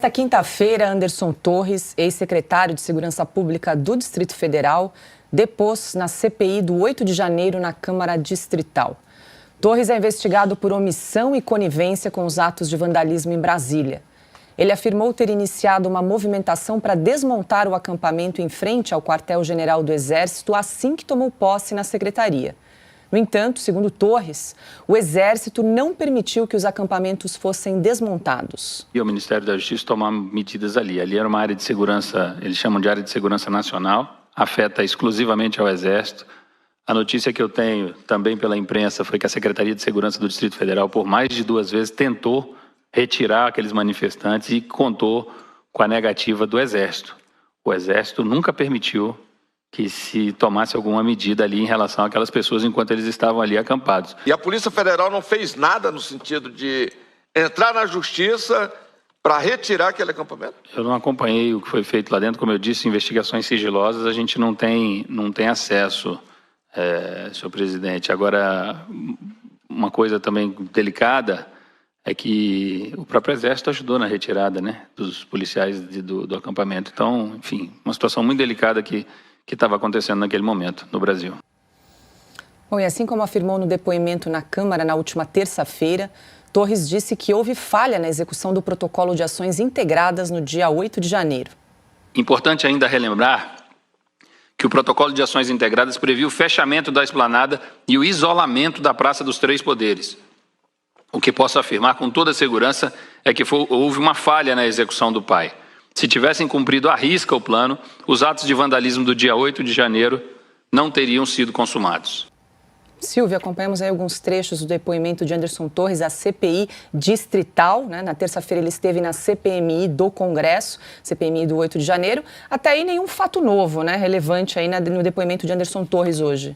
Nesta quinta-feira, Anderson Torres, ex-secretário de Segurança Pública do Distrito Federal, depôs na CPI do 8 de janeiro na Câmara Distrital. Torres é investigado por omissão e conivência com os atos de vandalismo em Brasília. Ele afirmou ter iniciado uma movimentação para desmontar o acampamento em frente ao quartel-general do Exército assim que tomou posse na secretaria. No entanto, segundo Torres, o Exército não permitiu que os acampamentos fossem desmontados. E o Ministério da Justiça tomar medidas ali. Ali era uma área de segurança, eles chamam de área de segurança nacional, afeta exclusivamente ao Exército. A notícia que eu tenho também pela imprensa foi que a Secretaria de Segurança do Distrito Federal, por mais de 2 vezes, tentou retirar aqueles manifestantes e contou com a negativa do Exército. O Exército nunca permitiu que se tomasse alguma medida ali em relação àquelas pessoas enquanto eles estavam ali acampados. E a Polícia Federal não fez nada no sentido de entrar na Justiça para retirar aquele acampamento? Eu não acompanhei o que foi feito lá dentro, como eu disse, investigações sigilosas a gente não tem acesso, senhor presidente. Agora, uma coisa também delicada é que o próprio Exército ajudou na retirada, né, dos policiais do acampamento. Então, enfim, uma situação muito delicada que estava acontecendo naquele momento no Brasil. Bom, e assim como afirmou no depoimento na Câmara na última terça-feira, Torres disse que houve falha na execução do protocolo de ações integradas no dia 8 de janeiro. Importante ainda relembrar que o protocolo de ações integradas previu o fechamento da esplanada e o isolamento da Praça dos Três Poderes. O que posso afirmar com toda segurança é que houve uma falha na execução do PAI. Se tivessem cumprido à risca o plano, os atos de vandalismo do dia 8 de janeiro não teriam sido consumados. Silvia, acompanhamos aí alguns trechos do depoimento de Anderson Torres à CPI distrital, né? Na terça-feira ele esteve na CPMI do Congresso, CPMI do 8 de janeiro. Até aí nenhum fato novo, né? Relevante aí no depoimento de Anderson Torres hoje.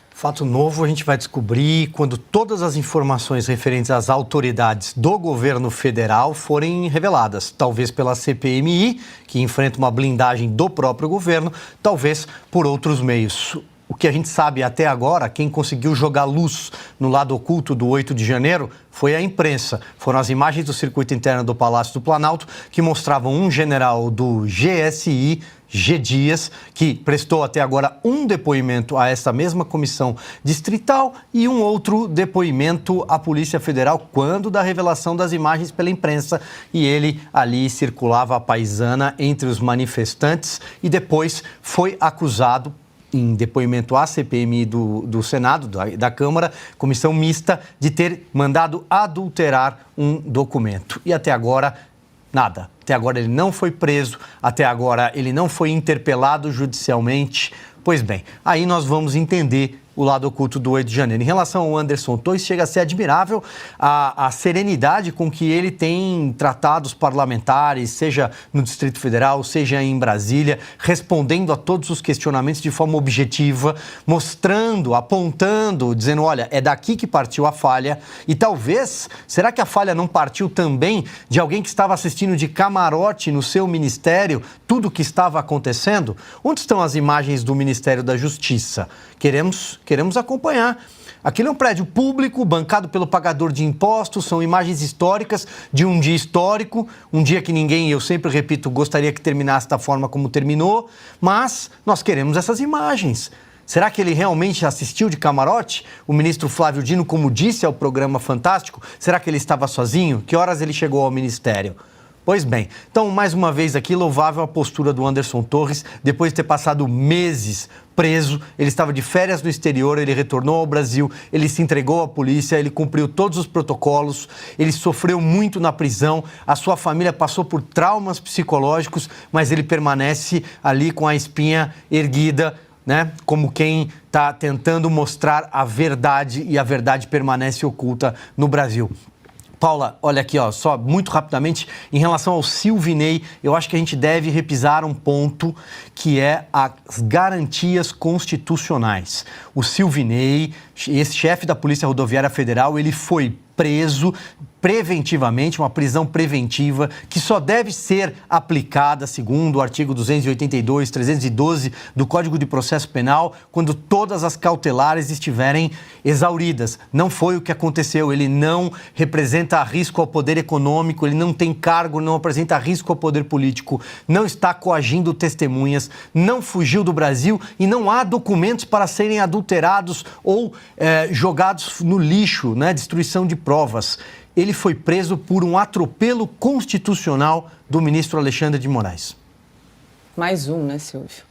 Fato novo a gente vai descobrir quando todas as informações referentes às autoridades do governo federal forem reveladas. Talvez pela CPMI, que enfrenta uma blindagem do próprio governo, talvez por outros meios. O que a gente sabe até agora, quem conseguiu jogar luz no lado oculto do 8 de janeiro foi a imprensa. Foram as imagens do circuito interno do Palácio do Planalto que mostravam um general do GSI, G. Dias, que prestou até agora um depoimento a essa mesma comissão distrital e um outro depoimento à Polícia Federal quando da revelação das imagens pela imprensa. E ele ali circulava a paisana entre os manifestantes e depois foi acusado, em depoimento à CPMI do Senado, da Câmara, comissão mista, de ter mandado adulterar um documento. E até agora, nada. Até agora ele não foi preso, até agora ele não foi interpelado judicialmente. Pois bem, aí nós vamos entender o lado oculto do 8 de janeiro. Em relação ao Anderson Torres, chega a ser admirável a serenidade com que ele tem tratado os parlamentares, seja no Distrito Federal, seja em Brasília, respondendo a todos os questionamentos de forma objetiva, mostrando, apontando, dizendo, olha, é daqui que partiu a falha. E talvez, será que a falha não partiu também de alguém que estava assistindo de camarote no seu ministério tudo o que estava acontecendo? Onde estão as imagens do Ministério da Justiça? Queremos acompanhar. Aquele é um prédio público, bancado pelo pagador de impostos, são imagens históricas de um dia histórico, um dia que ninguém, eu sempre repito, gostaria que terminasse da forma como terminou, mas nós queremos essas imagens. Será que ele realmente assistiu de camarote? O ministro Flávio Dino, como disse ao programa Fantástico, será que ele estava sozinho? Que horas ele chegou ao ministério? Pois bem, então, mais uma vez aqui, louvável a postura do Anderson Torres, depois de ter passado meses preso, ele estava de férias no exterior, ele retornou ao Brasil, ele se entregou à polícia, ele cumpriu todos os protocolos, ele sofreu muito na prisão, a sua família passou por traumas psicológicos, mas ele permanece ali com a espinha erguida, né? Como quem está tentando mostrar a verdade e a verdade permanece oculta no Brasil. Paula, olha aqui, ó, só muito rapidamente, em relação ao Silvinei, eu acho que a gente deve repisar um ponto que é as garantias constitucionais. O Silvinei esse chefe da Polícia Rodoviária Federal, ele foi preso preventivamente, uma prisão preventiva que só deve ser aplicada, segundo o artigo 282, 312 do Código de Processo Penal, quando todas as cautelares estiverem exauridas. Não foi o que aconteceu, ele não representa risco ao poder econômico, ele não tem cargo, não apresenta risco ao poder político, não está coagindo testemunhas, não fugiu do Brasil e não há documentos para serem adulterados ou jogados no lixo, né? Destruição de provas. Ele foi preso por um atropelo constitucional do ministro Alexandre de Moraes. Mais um, né, Silvio?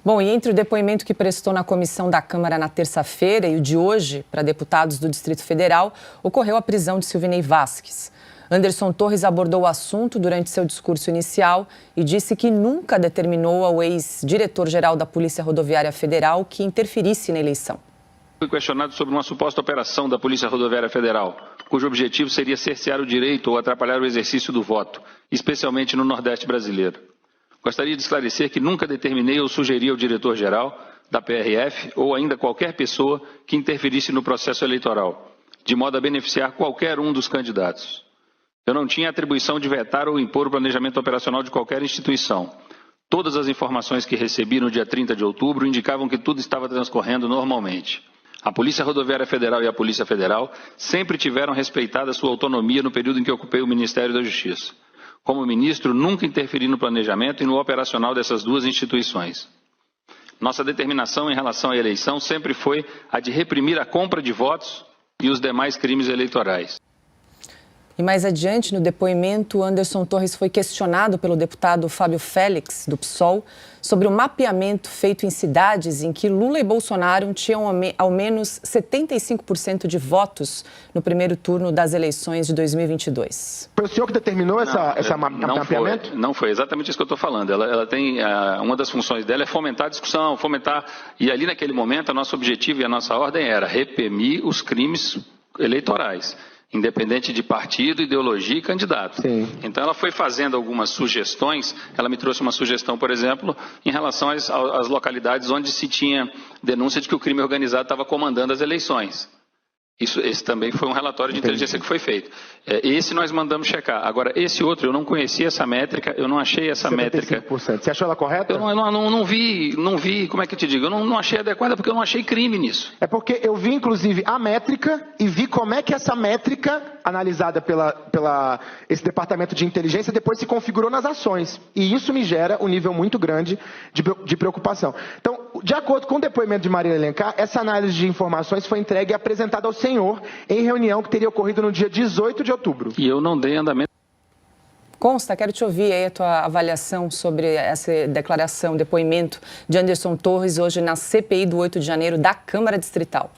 Bom, e entre o depoimento que prestou na comissão da Câmara na terça-feira e o de hoje para deputados do Distrito Federal, ocorreu a prisão de Silvinei Vasquez. Anderson Torres abordou o assunto durante seu discurso inicial e disse que nunca determinou ao ex-diretor-geral da Polícia Rodoviária Federal que interferisse na eleição. Fui questionado sobre uma suposta operação da Polícia Rodoviária Federal, cujo objetivo seria cercear o direito ou atrapalhar o exercício do voto, especialmente no Nordeste brasileiro. Gostaria de esclarecer que nunca determinei ou sugeri ao diretor-geral da PRF ou ainda qualquer pessoa que interferisse no processo eleitoral, de modo a beneficiar qualquer um dos candidatos. Eu não tinha atribuição de vetar ou impor o planejamento operacional de qualquer instituição. Todas as informações que recebi no dia 30 de outubro indicavam que tudo estava transcorrendo normalmente. A Polícia Rodoviária Federal e a Polícia Federal sempre tiveram respeitada sua autonomia no período em que ocupei o Ministério da Justiça. Como ministro, nunca interferi no planejamento e no operacional dessas duas instituições. Nossa determinação em relação à eleição sempre foi a de reprimir a compra de votos e os demais crimes eleitorais. E mais adiante, no depoimento, Anderson Torres foi questionado pelo deputado Fábio Félix, do PSOL, sobre o mapeamento feito em cidades em que Lula e Bolsonaro tinham ao menos 75% de votos no primeiro turno das eleições de 2022. Foi o senhor que determinou esse mapeamento? Não foi exatamente isso que eu estou falando. Ela tem, uma das funções dela é fomentar a discussão, e ali naquele momento, o nosso objetivo e a nossa ordem era reprimir os crimes eleitorais, independente de partido, ideologia e candidato. Sim. Então ela foi fazendo algumas sugestões, ela me trouxe uma sugestão, por exemplo, em relação às localidades onde se tinha denúncia de que o crime organizado estava comandando as eleições. Esse também foi um relatório de inteligência que foi feito. Esse nós mandamos checar. Agora, esse outro, eu não conhecia essa métrica, eu não achei essa 75%. métrica. Você achou ela correta? Eu não vi, como é que eu te digo? Eu não achei adequada porque eu não achei crime nisso. É porque eu vi, inclusive, a métrica e vi como é que essa métrica, analisada pela esse departamento de inteligência, depois se configurou nas ações. E isso me gera um nível muito grande de preocupação. Então, de acordo com o depoimento de Marília Alencar, essa análise de informações foi entregue e apresentada ao senhor em reunião que teria ocorrido no dia 18 de outubro. E eu não dei andamento. Consta, quero te ouvir aí a tua avaliação sobre essa declaração, depoimento de Anderson Torres hoje na CPI do 8 de janeiro da Câmara Distrital.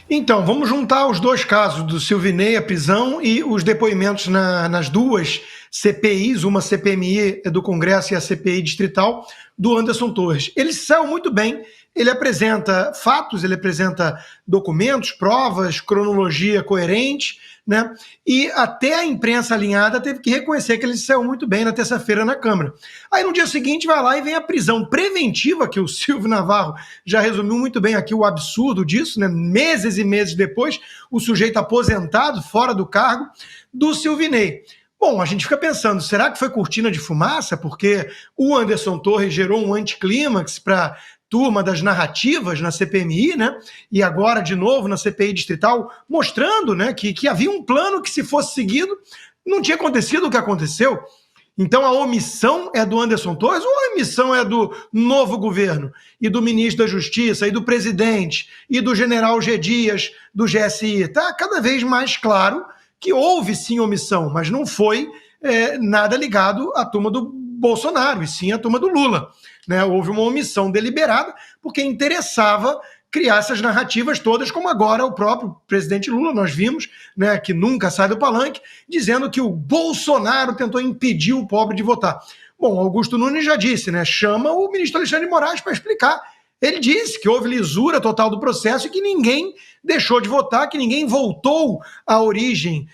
Então, vamos juntar os dois casos do Silvinei, a prisão, e os depoimentos nas duas CPIs, uma CPMI do Congresso e a CPI distrital, do Anderson Torres. Ele saiu muito bem, ele apresenta fatos, ele apresenta documentos, provas, cronologia coerente, né? E até a imprensa alinhada teve que reconhecer que ele saiu muito bem na terça-feira na Câmara. Aí no dia seguinte vai lá e vem a prisão preventiva, que o Silvio Navarro já resumiu muito bem aqui o absurdo disso, né? Meses e meses depois, o sujeito aposentado, fora do cargo, do Silvinei. Bom, a gente fica pensando, será que foi cortina de fumaça? Porque o Anderson Torres gerou um anticlímax para turma das narrativas na CPMI, né? E agora, de novo, na CPI distrital, mostrando, né, que havia um plano que, se fosse seguido, não tinha acontecido o que aconteceu. Então, a omissão é do Anderson Torres ou a omissão é do novo governo? E do ministro da Justiça, e do presidente, e do general G. Dias, do GSI? Está cada vez mais claro que houve, sim, omissão, mas não foi nada ligado à turma do Bolsonaro, e sim à turma do Lula. Né? Houve uma omissão deliberada porque interessava criar essas narrativas todas, como agora o próprio presidente Lula, nós vimos, né, que nunca sai do palanque, dizendo que o Bolsonaro tentou impedir o pobre de votar. Bom, Augusto Nunes já disse, né, chama o ministro Alexandre de Moraes para explicar. Ele disse que houve lisura total do processo e que ninguém deixou de votar, que ninguém voltou à origem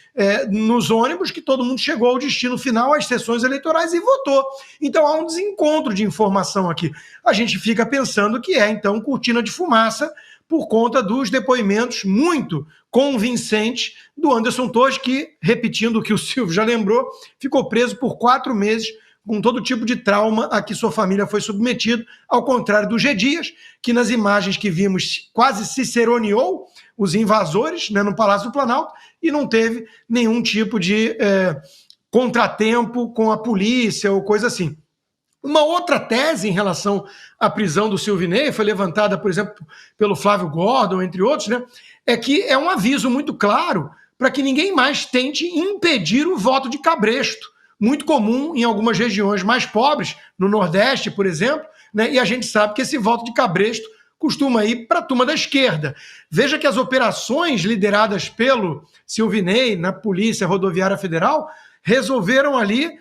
nos ônibus, que todo mundo chegou ao destino final, às sessões eleitorais, e votou. Então há um desencontro de informação aqui. A gente fica pensando que então, cortina de fumaça por conta dos depoimentos muito convincentes do Anderson Torres, que, repetindo o que o Silvio já lembrou, ficou preso por 4 meses com todo tipo de trauma a que sua família foi submetida, ao contrário do G. Dias, que nas imagens que vimos quase ciceroneou os invasores, né, no Palácio do Planalto, e não teve nenhum tipo de contratempo com a polícia ou coisa assim. Uma outra tese em relação à prisão do Silvinei, foi levantada, por exemplo, pelo Flávio Gordon, entre outros, né, é que é um aviso muito claro para que ninguém mais tente impedir o voto de cabresto, muito comum em algumas regiões mais pobres, no Nordeste, por exemplo, né, e a gente sabe que esse voto de cabresto costuma ir para a turma da esquerda. Veja que as operações lideradas pelo Silvinei na Polícia Rodoviária Federal resolveram ali,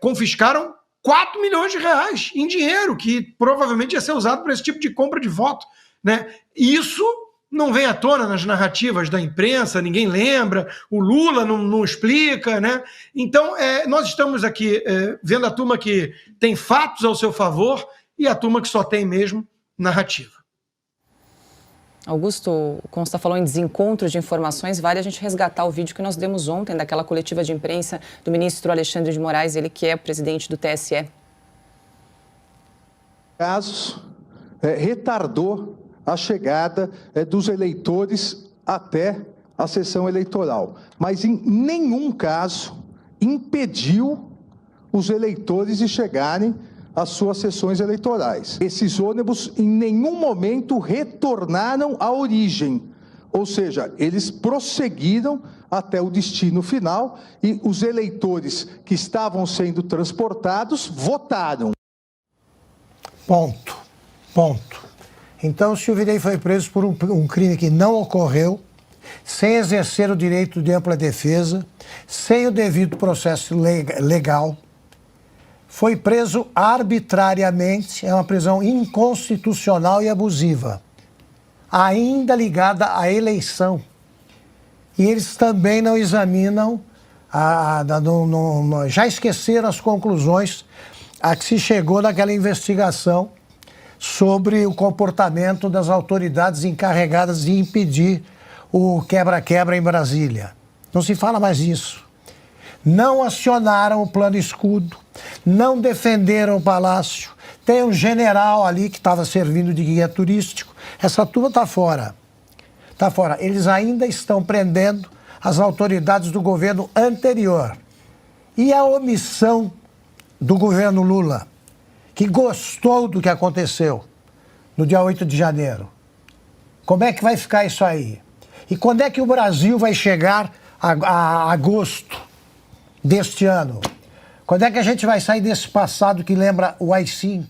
confiscaram 4 milhões de reais em dinheiro, que provavelmente ia ser usado para esse tipo de compra de voto, né? Isso não vem à tona nas narrativas da imprensa, ninguém lembra, o Lula não explica, né? Então, nós estamos aqui vendo a turma que tem fatos ao seu favor e a turma que só tem mesmo narrativa. Augusto, como você falou em desencontros de informações, vale a gente resgatar o vídeo que nós demos ontem daquela coletiva de imprensa do ministro Alexandre de Moraes, ele que é o presidente do TSE. Casos retardou a chegada dos eleitores até a sessão eleitoral, mas em nenhum caso impediu os eleitores de chegarem às suas sessões eleitorais. Esses ônibus em nenhum momento retornaram à origem, ou seja, eles prosseguiram até o destino final e os eleitores que estavam sendo transportados votaram. Ponto. Então, o Silvinei foi preso por um crime que não ocorreu, sem exercer o direito de ampla defesa, sem o devido processo legal. Foi preso arbitrariamente, é uma prisão inconstitucional e abusiva, ainda ligada à eleição. E eles também não examinam, já esqueceram as conclusões a que se chegou naquela investigação sobre o comportamento das autoridades encarregadas de impedir o quebra-quebra em Brasília. Não se fala mais disso. Não acionaram o plano escudo, não defenderam o palácio. Tem um general ali que estava servindo de guia turístico. Essa turma está fora. Está fora. Eles ainda estão prendendo as autoridades do governo anterior. E a omissão do governo Lula, que gostou do que aconteceu no dia 8 de janeiro. Como é que vai ficar isso aí? E quando é que o Brasil vai chegar a agosto deste ano? Quando é que a gente vai sair desse passado que lembra o AI-5?